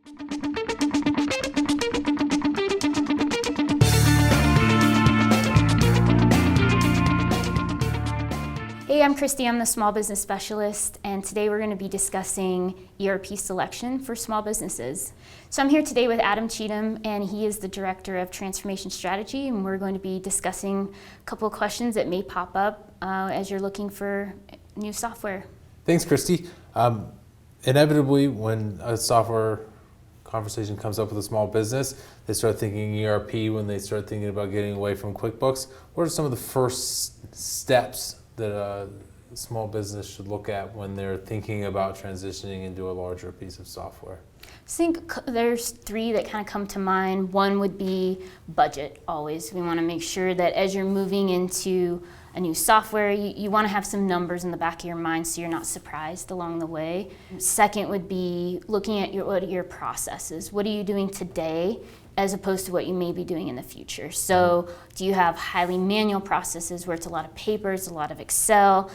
Hey, I'm Kristy, I'm the Small Business Specialist, and today we're going to be discussing ERP selection for small businesses. So I'm here today with Adam Cheatham, and he is the Director of Transformation Strategy, and we're going to be discussing a couple of questions that may pop up as you're looking for new software. Thanks, Kristy. Inevitably, when a software conversation comes up with a small business, they start thinking ERP when they start thinking about getting away from QuickBooks. What are some of the first steps that a small business should look at when they're thinking about transitioning into a larger piece of software? I think there's three that kind of come to mind. One would be budget, always. We want to make sure that as you're moving into a new software, you want to have some numbers in the back of your mind so you're not surprised along the way. Second would be looking at what are your processes. What are you doing today as opposed to what you may be doing in the future? So do you have highly manual processes where it's a lot of papers, a lot of Excel?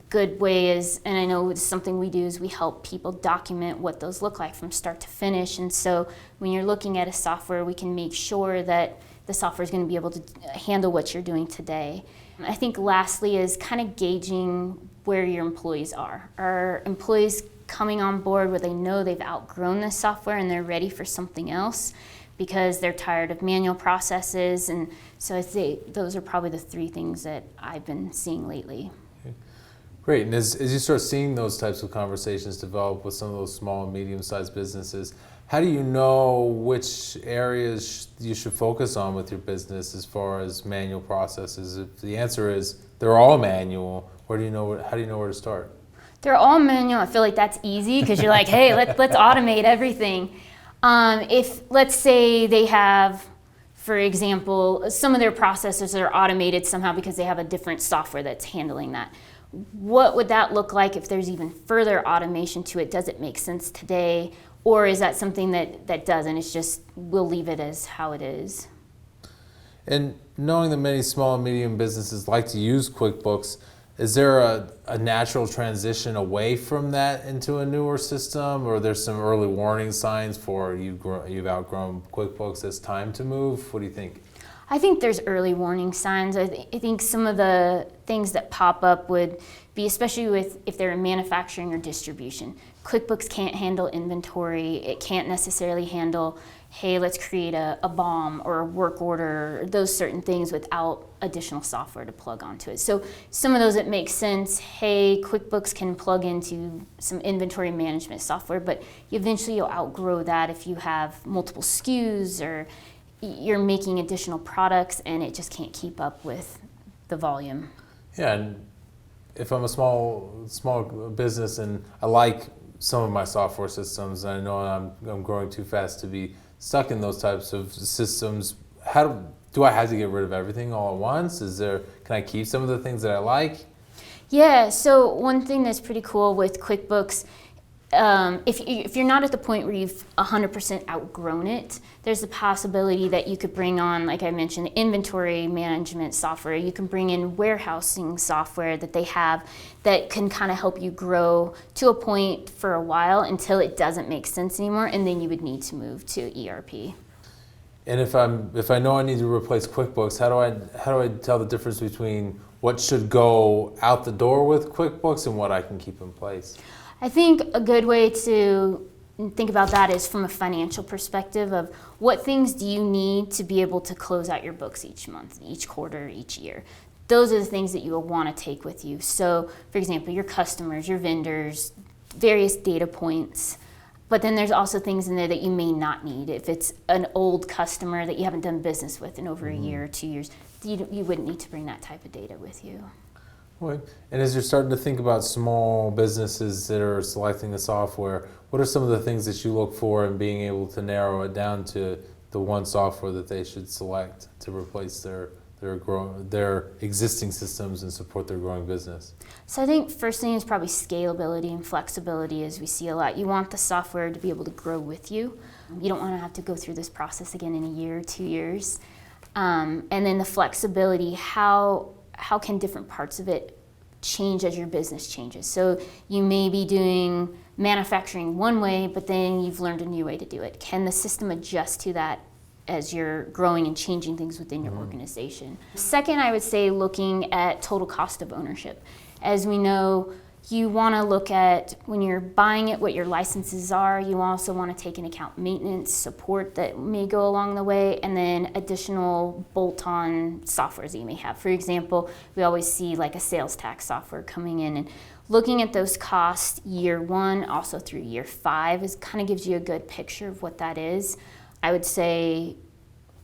Good way is, and I know it's something we do, is we help people document what those look like from start to finish. And so when you're looking at a software, we can make sure that the software is going to be able to handle what you're doing today. I think lastly is kind of gauging where your employees are. Are employees coming on board where they know they've outgrown this software and they're ready for something else because they're tired of manual processes? And so I'd say those are probably the three things that I've been seeing lately. Okay. Great, and as you start seeing those types of conversations develop with some of those small and medium-sized businesses, how do you know which areas you should focus on with your business as far as manual processes? If the answer is they're all manual, how do you know where to start? They're all manual. I feel like that's easy because you're like, hey, let's automate everything. If, let's say they have, for example, some of their processes are automated somehow because they have a different software that's handling that. What would that look like if there's even further automation to it? Does it make sense today? Or is that something that doesn't? It's just, we'll leave it as how it is. And knowing that many small and medium businesses like to use QuickBooks, is there a natural transition away from that into a newer system, or there's some early warning signs for you've outgrown QuickBooks, it's time to move? What do you think? I think there's early warning signs. I think some of the things that pop up would be, especially if they're in manufacturing or distribution. QuickBooks can't handle inventory. It can't necessarily handle, hey, let's create a BOM or a work order, those certain things without additional software to plug onto it. So some of those, it makes sense. Hey, QuickBooks can plug into some inventory management software, but eventually you'll outgrow that if you have multiple SKUs or you're making additional products and it just can't keep up with the volume. Yeah, and if I'm a small business and I like some of my software systems and I know I'm growing too fast to be stuck in those types of systems, do I have to get rid of everything all at once? Can I keep some of the things that I like? Yeah, so one thing that's pretty cool with QuickBooks, if you're not at the point where you've 100% outgrown it, there's the possibility that you could bring on, like I mentioned, inventory management software. You can bring in warehousing software that they have that can kind of help you grow to a point for a while until it doesn't make sense anymore, and then you would need to move to ERP. And if I know I need to replace QuickBooks, how do I tell the difference between what should go out the door with QuickBooks and what I can keep in place? I think a good way to think about that is from a financial perspective of what things do you need to be able to close out your books each month, each quarter, each year. Those are the things that you will want to take with you. So, for example, your customers, your vendors, various data points. But then there's also things in there that you may not need. If it's an old customer that you haven't done business with in over a year or 2 years, you wouldn't need to bring that type of data with you. Right. And as you're starting to think about small businesses that are selecting the software, what are some of the things that you look for in being able to narrow it down to the one software that they should select to replace their existing systems and support their growing business? So I think first thing is probably scalability and flexibility, as we see a lot. You want the software to be able to grow with you. You don't want to have to go through this process again in a year or 2 years. And then the flexibility, how can different parts of it change as your business changes. So you may be doing manufacturing one way, but then you've learned a new way to do it. Can the system adjust to that as you're growing and changing things within your organization? Second, I would say looking at total cost of ownership. As we know, you want to look at, when you're buying it, what your licenses are. You also want to take into account maintenance, support that may go along the way, and then additional bolt-on softwares that you may have. For example, we always see like a sales tax software coming in, and looking at those costs year 1, also through year 5, is kind of gives you a good picture of what that is. I would say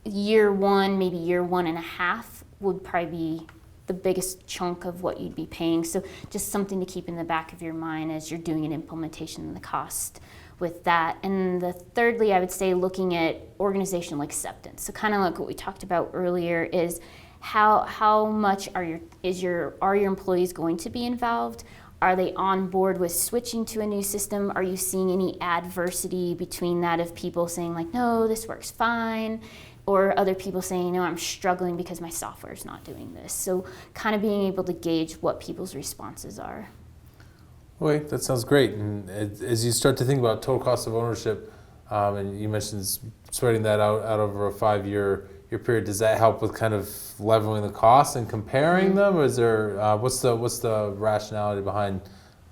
year 1, maybe year 1.5 would probably be the biggest chunk of what you'd be paying. So just something to keep in the back of your mind as you're doing an implementation and the cost with that. And thirdly, I would say looking at organizational acceptance. So kind of like what we talked about earlier is how much are your employees going to be involved? Are they on board with switching to a new system? Are you seeing any adversity between that of people saying like, no, this works fine? Or other people saying, no, I'm struggling because my software is not doing this. So kind of being able to gauge what people's responses are. Okay, that sounds great. And as you start to think about total cost of ownership, and you mentioned spreading that out over a 5-year period, does that help with kind of leveling the costs and comparing them? Or is there, what's the rationality behind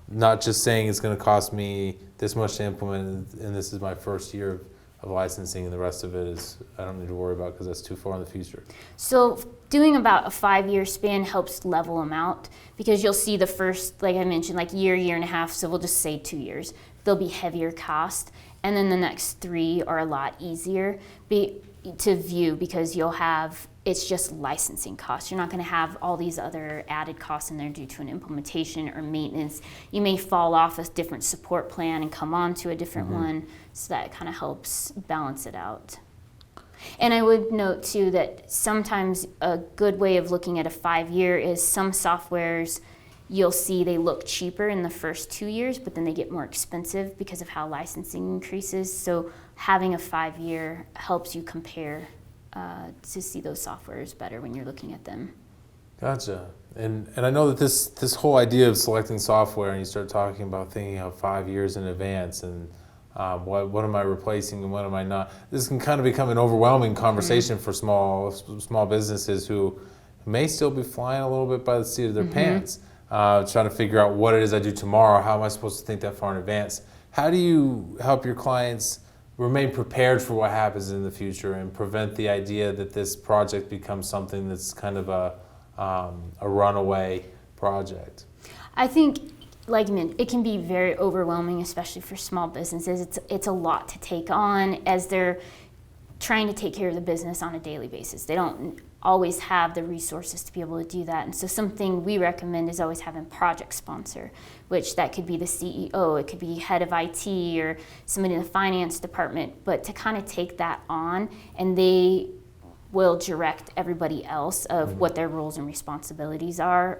not just saying it's going to cost me this much to implement and this is my first year of licensing and the rest of it is I don't need to worry about because that's too far in the future? So doing about a 5-year span helps level them out, because you'll see the first, like I mentioned, like year and a half, so we'll just say 2 years, they'll be heavier cost, and then the next 3 are a lot easier to view, because you'll have, it's just licensing costs. You're not going to have all these other added costs in there due to an implementation or maintenance. You may fall off a different support plan and come on to a different one, so that kind of helps balance it out. And I would note too that sometimes a good way of looking at a 5-year is some softwares you'll see they look cheaper in the first 2 years, but then they get more expensive because of how licensing increases. So having a 5-year helps you compare to see those softwares better when you're looking at them. Gotcha. And I know that this whole idea of selecting software, and you start talking about thinking of 5 years in advance and what am I replacing and what am I not. This can kind of become an overwhelming conversation for small businesses who may still be flying a little bit by the seat of their pants, trying to figure out what it is I do tomorrow. How am I supposed to think that far in advance? How do you help your clients remain prepared for what happens in the future and prevent the idea that this project becomes something that's kind of a runaway project? I think, like you mentioned, it can be very overwhelming, especially for small businesses. It's a lot to take on as they're trying to take care of the business on a daily basis. They don't always have the resources to be able to do that. And so something we recommend is always having a project sponsor, which that could be the CEO, it could be head of IT or somebody in the finance department, but to kind of take that on, and they will direct everybody else of what their roles and responsibilities are.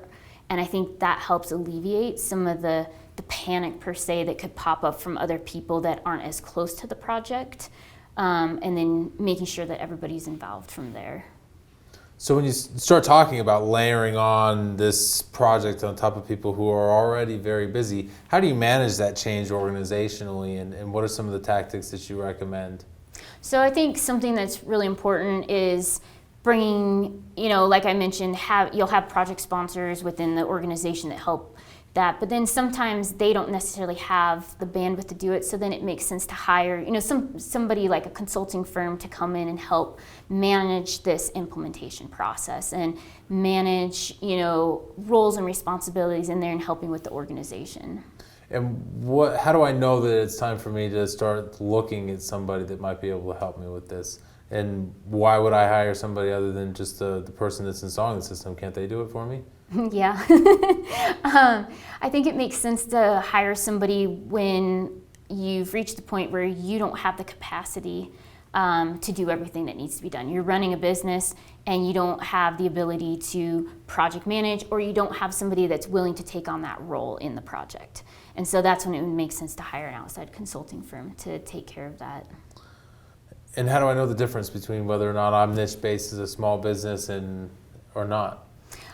And I think that helps alleviate some of the panic per se that could pop up from other people that aren't as close to the project, and then making sure that everybody's involved from there. So when you start talking about layering on this project on top of people who are already very busy, how do you manage that change organizationally, and what are some of the tactics that you recommend? So I think something that's really important is bringing, like I mentioned, you'll have project sponsors within the organization that help that, but then sometimes they don't necessarily have the bandwidth to do it, so then it makes sense to hire somebody like a consulting firm to come in and help manage this implementation process and manage roles and responsibilities in there and helping with the organization. And how do I know that it's time for me to start looking at somebody that might be able to help me with this? And why would I hire somebody other than just the person that's installing the system? Can't they do it for me? Yeah. I think it makes sense to hire somebody when you've reached the point where you don't have the capacity to do everything that needs to be done. You're running a business and you don't have the ability to project manage, or you don't have somebody that's willing to take on that role in the project. And so that's when it would make sense to hire an outside consulting firm to take care of that. And how do I know the difference between whether or not Omnispace is a small business or not?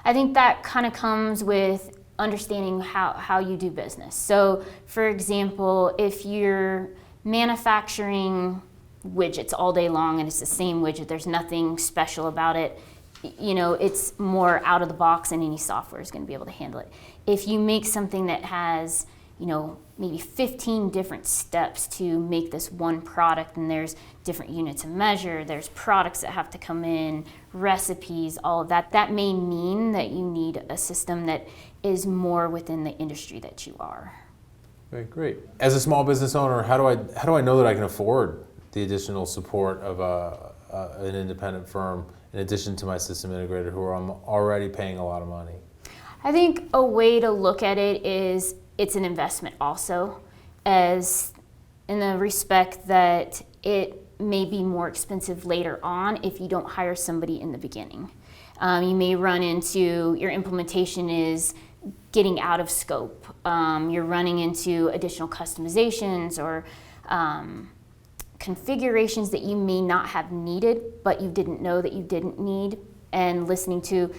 I think that kind of comes with understanding how you do business. So for example, if you're manufacturing widgets all day long and it's the same widget, there's nothing special about it, it's more out of the box and any software is going to be able to handle it. If you make something that has, maybe 15 different steps to make this one product, and there's different units of measure, there's products that have to come in, recipes, all of that, that may mean that you need a system that is more within the industry that you are. Okay, great. As a small business owner, how do I know that I can afford the additional support of an independent firm in addition to my system integrator who I'm already paying a lot of money? I think a way to look at it is it's an investment also, as in the respect that it may be more expensive later on if you don't hire somebody in the beginning. You may run into your implementation is getting out of scope. You're running into additional customizations or configurations that you may not have needed, but you didn't know that you didn't need. And listening to,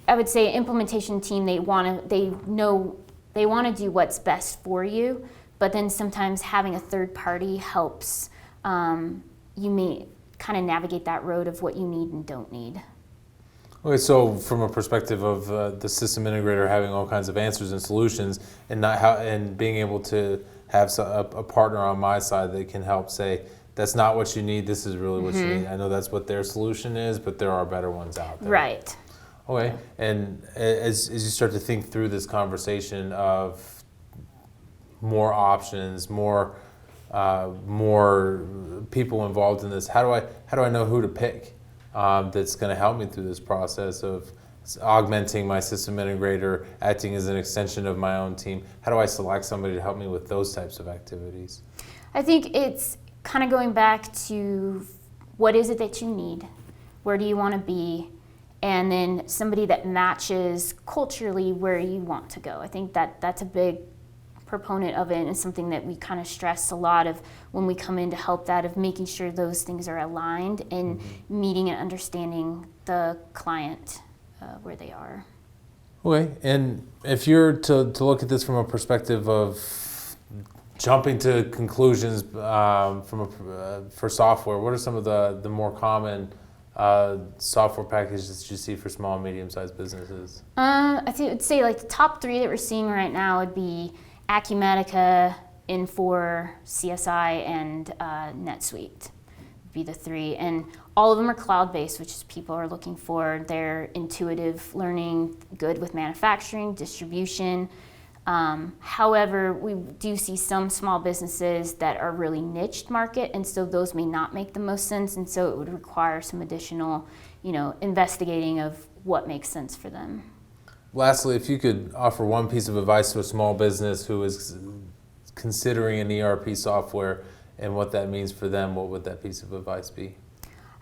I would say, implementation team, they want to do what's best for you, but then sometimes having a third party helps. You may kind of navigate that road of what you need and don't need. Okay, so from a perspective of the system integrator having all kinds of answers and solutions, and being able to have a partner on my side that can help say, that's not what you need, this is really what you need. I know that's what their solution is, but there are better ones out there. Right. Okay, and as you start to think through this conversation of more options, more people involved in this, how do I know who to pick that's going to help me through this process of augmenting my system integrator, acting as an extension of my own team? How do I select somebody to help me with those types of activities? I think it's kind of going back to what is it that you need, where do you want to be, and then somebody that matches culturally where you want to go. I think that's a big proponent of it, and something that we kind of stress a lot of when we come in to help that, of making sure those things are aligned and meeting and understanding the client where they are. Okay, and if you're to look at this from a perspective of jumping to conclusions for software, what are some of the more common software packages that you see for small and medium-sized businesses? I would say like the top three that we're seeing right now would be Acumatica, Infor, CSI, and NetSuite. Be the three, and all of them are cloud-based, which is people are looking for. They're intuitive learning, good with manufacturing, distribution. However, we do see some small businesses that are really niched market, and so those may not make the most sense, and so it would require some additional, investigating of what makes sense for them. Lastly, if you could offer one piece of advice to a small business who is considering an ERP software and what that means for them, what would that piece of advice be?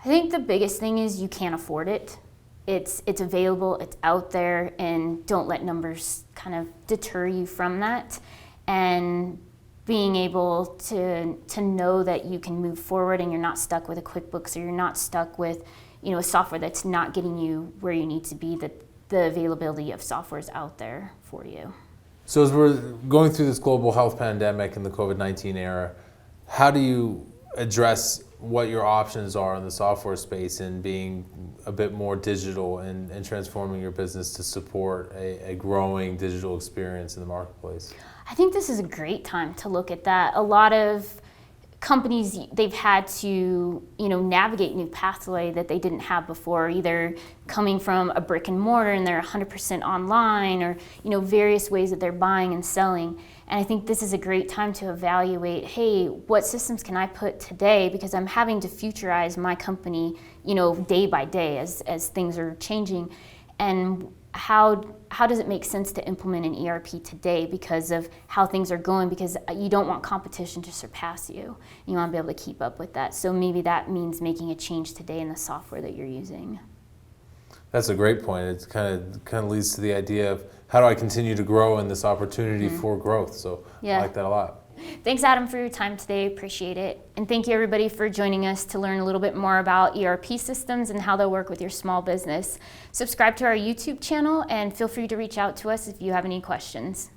I think the biggest thing is you can't afford it. It's available, it's out there, and don't let numbers kind of deter you from that. And being able to know that you can move forward and you're not stuck with a Quickbooks, or you're not stuck with a software that's not getting you where you need to be, that the availability of software is out there for you. So as we're going through this global health pandemic and the COVID-19 era, how do you address what your options are in the software space and being a bit more digital and transforming your business to support a growing digital experience in the marketplace? I think this is a great time to look at that. A lot of companies, they've had to navigate new pathway that they didn't have before, either coming from a brick and mortar and they're 100% online, or various ways that they're buying and selling. And I think this is a great time to evaluate, hey, what systems can I put today, because I'm having to futurize my company day by day as things are changing. And how does it make sense to implement an ERP today because of how things are going, because you don't want competition to surpass you. You want to be able to keep up with that. So maybe that means making a change today in the software that you're using. That's a great point. It kind of leads to the idea of how do I continue to grow in this opportunity for growth. So Yeah. I like that a lot. Thanks, Adam, for your time today. Appreciate it. And thank you, everybody, for joining us to learn a little bit more about ERP systems and how they'll work with your small business. Subscribe to our YouTube channel and feel free to reach out to us if you have any questions.